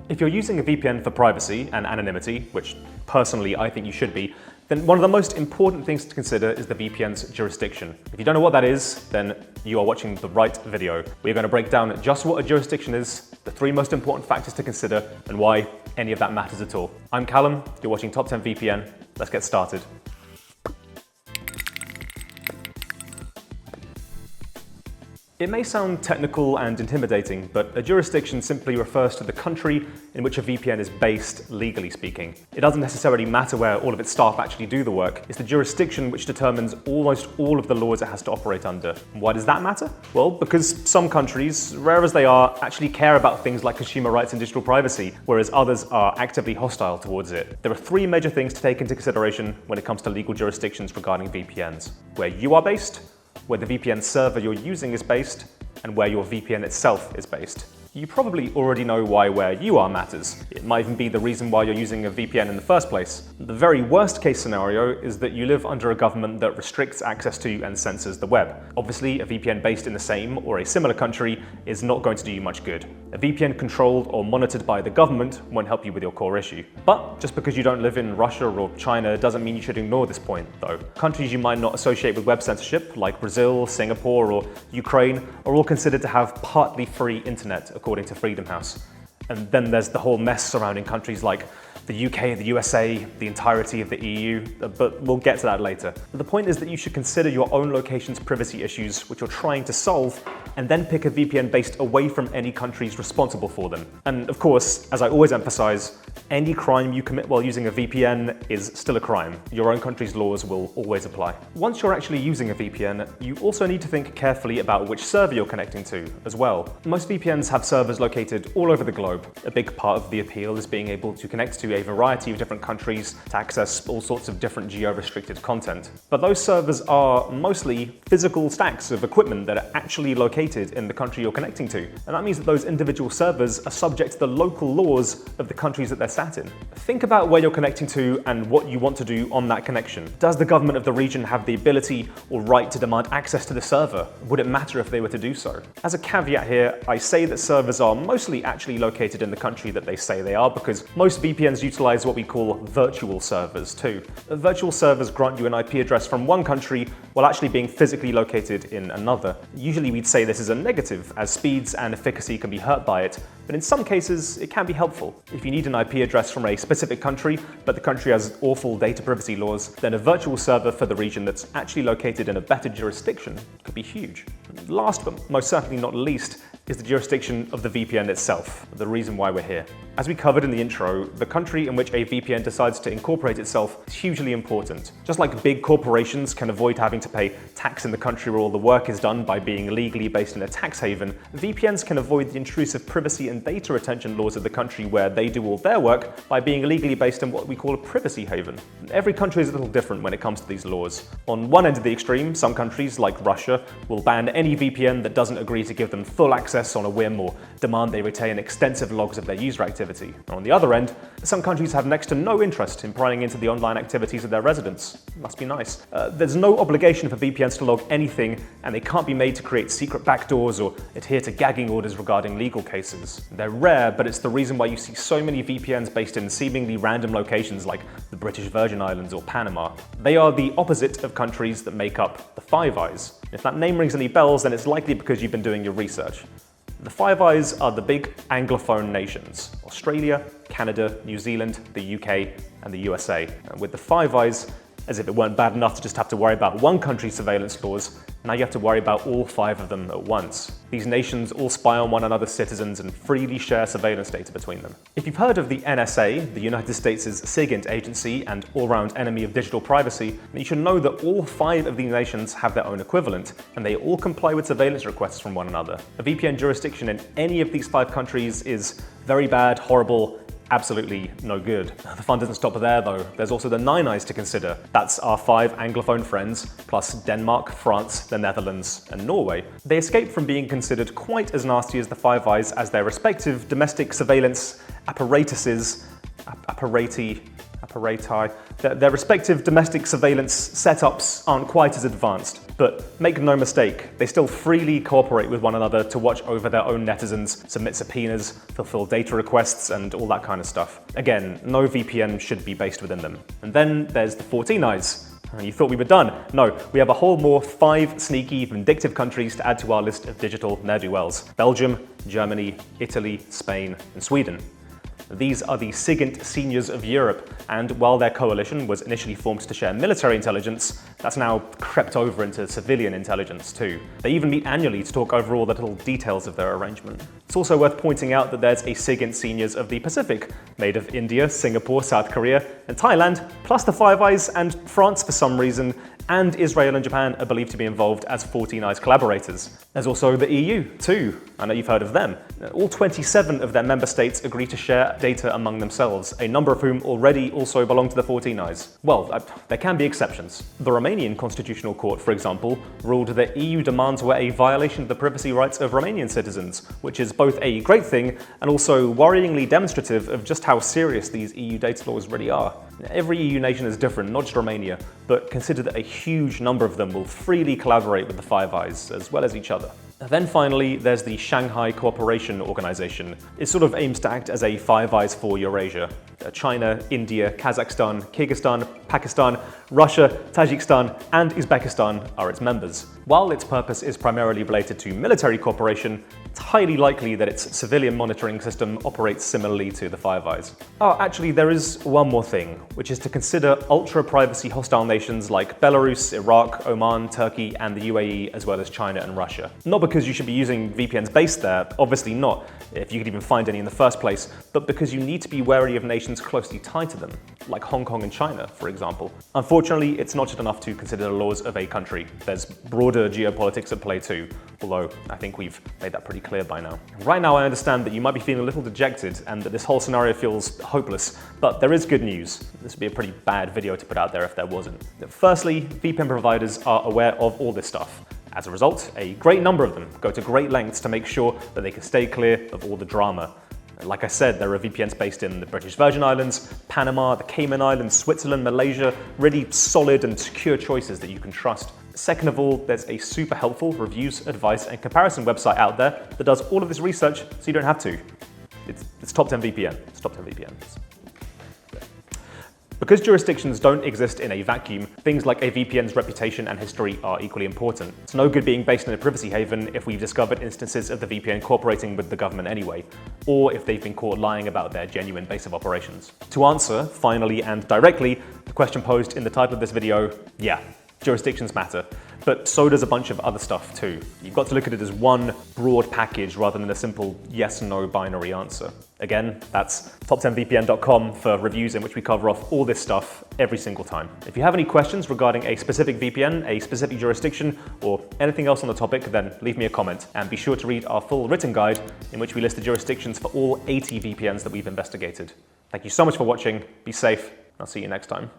If you're using a VPN for privacy and anonymity, which personally I think you should be, then one of the most important things to consider is the VPN's jurisdiction. If you don't know what that is, then you are watching the right video. We're going to break down just what a jurisdiction is, the 3 most important factors to consider, and why any of that matters at all. I'm Callum, you're watching Top 10 VPN. Let's get started. It may sound technical and intimidating, but a jurisdiction simply refers to the country in which a VPN is based, legally speaking. It doesn't necessarily matter where all of its staff actually do the work. It's the jurisdiction which determines almost all of the laws it has to operate under. Why does that matter? Well, because some countries, rare as they are, actually care about things like consumer rights and digital privacy, whereas others are actively hostile towards it. There are 3 major things to take into consideration when it comes to legal jurisdictions regarding VPNs: where you are based, where the VPN server you're using is based, and where your VPN itself is based. You probably already know why where you are matters. It might even be the reason why you're using a VPN in the first place. The very worst case scenario is that you live under a government that restricts access to and censors the web. Obviously, a VPN based in the same or a similar country is not going to do you much good. A VPN controlled or monitored by the government won't help you with your core issue. But just because you don't live in Russia or China doesn't mean you should ignore this point, though. Countries you might not associate with web censorship, like Brazil, Singapore, or Ukraine, are all considered to have partly free internet, according to Freedom House. And then there's the whole mess surrounding countries like the UK, the USA, the entirety of the EU, but we'll get to that later. But the point is that you should consider your own location's privacy issues, which you're trying to solve, and then pick a VPN based away from any countries responsible for them. And of course, as I always emphasize, any crime you commit while using a VPN is still a crime. Your own country's laws will always apply. Once you're actually using a VPN, you also need to think carefully about which server you're connecting to as well. Most VPNs have servers located all over the globe. A big part of the appeal is being able to connect to a variety of different countries to access all sorts of different geo-restricted content. But those servers are mostly physical stacks of equipment that are actually located in the country you're connecting to. And that means that those individual servers are subject to the local laws of the countries that they're sat in. Think about where you're connecting to and what you want to do on that connection. Does the government of the region have the ability or right to demand access to the server? Would it matter if they were to do so? As a caveat here, I say that servers are mostly actually located in the country that they say they are, because most VPNs utilize what we call virtual servers too. Virtual servers grant you an IP address from one country while actually being physically located in another. Usually we'd say this is a negative, as speeds and efficacy can be hurt by it, but in some cases it can be helpful. If you need an IP address from a specific country, but the country has awful data privacy laws, then a virtual server for the region that's actually located in a better jurisdiction could be huge. Last but most certainly not least is the jurisdiction of the VPN itself, the reason why we're here. As we covered in the intro, the country in which a VPN decides to incorporate itself is hugely important. Just like big corporations can avoid having to pay tax in the country where all the work is done by being legally based in a tax haven, VPNs can avoid the intrusive privacy and data retention laws of the country where they do all their work by being legally based in what we call a privacy haven. Every country is a little different when it comes to these laws. On one end of the extreme, some countries, like Russia, will ban any VPN that doesn't agree to give them full access on a whim or demand they retain extensive logs of their user activity. On the other end, some countries have next to no interest in prying into the online activities of their residents. Must be nice. There's no obligation for VPNs to log anything, and they can't be made to create secret backdoors or adhere to gagging orders regarding legal cases. They're rare, but it's the reason why you see so many VPNs based in seemingly random locations like the British Virgin Islands or Panama. They are the opposite of countries that make up the Five Eyes. If that name rings any bells, then it's likely because you've been doing your research. The Five Eyes are the big Anglophone nations: Australia, Canada, New Zealand, the UK, and the USA. And with the Five Eyes, as if it weren't bad enough to just have to worry about one country's surveillance laws, now you have to worry about all 5 of them at once. These nations all spy on one another's citizens and freely share surveillance data between them. If you've heard of the NSA, the United States' SIGINT agency and all-round enemy of digital privacy, then you should know that all 5 of these nations have their own equivalent, and they all comply with surveillance requests from one another. A VPN jurisdiction in any of these 5 countries is very bad, horrible, absolutely no good. The fun doesn't stop there though. There's also the Nine Eyes to consider. That's our 5 Anglophone friends, plus Denmark, France, the Netherlands, and Norway. They escape from being considered quite as nasty as the Five Eyes as their respective domestic surveillance apparatuses, apparati, apparatus. Their respective domestic surveillance setups aren't quite as advanced, but make no mistake, they still freely cooperate with one another to watch over their own netizens, submit subpoenas, fulfill data requests, and all that kind of stuff. Again, no VPN should be based within them. And then there's the 14 Eyes. You thought we were done? No, we have a whole more 5 sneaky, vindictive countries to add to our list of digital ne'er-do-wells. Belgium, Germany, Italy, Spain, and Sweden. These are the SIGINT seniors of Europe, and while their coalition was initially formed to share military intelligence, that's now crept over into civilian intelligence too. They even meet annually to talk over all the little details of their arrangement. It's also worth pointing out that there's a SIGINT seniors of the Pacific, made of India, Singapore, South Korea, and Thailand, plus the Five Eyes and France for some reason, and Israel and Japan are believed to be involved as 14 Eyes collaborators. There's also the EU, too. I know you've heard of them. All 27 of their member states agree to share data among themselves, a number of whom already also belong to the 14 Eyes. Well, there can be exceptions. The Romanian Constitutional Court, for example, ruled that EU demands were a violation of the privacy rights of Romanian citizens, which is both a great thing and also worryingly demonstrative of just how serious these EU data laws really are. Every EU nation is different, not just Romania, but consider that a huge number of them will freely collaborate with the Five Eyes, as well as each other. Then finally, there's the Shanghai Cooperation Organization. It sort of aims to act as a Five Eyes for Eurasia. China, India, Kazakhstan, Kyrgyzstan, Pakistan, Russia, Tajikistan, and Uzbekistan are its members. While its purpose is primarily related to military cooperation, it's highly likely that its civilian monitoring system operates similarly to the Five Eyes. Oh, actually, there is one more thing, which is to consider ultra-privacy hostile nations like Belarus, Iraq, Oman, Turkey, and the UAE, as well as China and Russia. Not because you should be using VPNs based there, obviously not, if you could even find any in the first place, but because you need to be wary of nations closely tied to them, like Hong Kong and China, for example. Unfortunately, it's not just enough to consider the laws of a country. There's broader geopolitics at play too, although I think we've made that pretty clear by now. Right now, I understand that you might be feeling a little dejected and that this whole scenario feels hopeless, but there is good news. This would be a pretty bad video to put out there if there wasn't. Firstly, VPN providers are aware of all this stuff. As a result, a great number of them go to great lengths to make sure that they can stay clear of all the drama. Like I said, there are VPNs based in the British Virgin Islands, Panama, the Cayman Islands, Switzerland, Malaysia, really solid and secure choices that you can trust. Second of all, there's a super helpful reviews, advice, and comparison website out there that does all of this research so you don't have to. It's Top 10 VPN. It's Top 10 VPNs. Because jurisdictions don't exist in a vacuum, things like a VPN's reputation and history are equally important. It's no good being based in a privacy haven if we've discovered instances of the VPN cooperating with the government anyway, or if they've been caught lying about their genuine base of operations. To answer, finally and directly, the question posed in the title of this video, yeah, jurisdictions matter. But so does a bunch of other stuff too. You've got to look at it as one broad package rather than a simple yes/no binary answer. Again, that's top10vpn.com for reviews in which we cover off all this stuff every single time. If you have any questions regarding a specific VPN, a specific jurisdiction, or anything else on the topic, then leave me a comment. And be sure to read our full written guide in which we list the jurisdictions for all 80 VPNs that we've investigated. Thank you so much for watching, be safe, and I'll see you next time.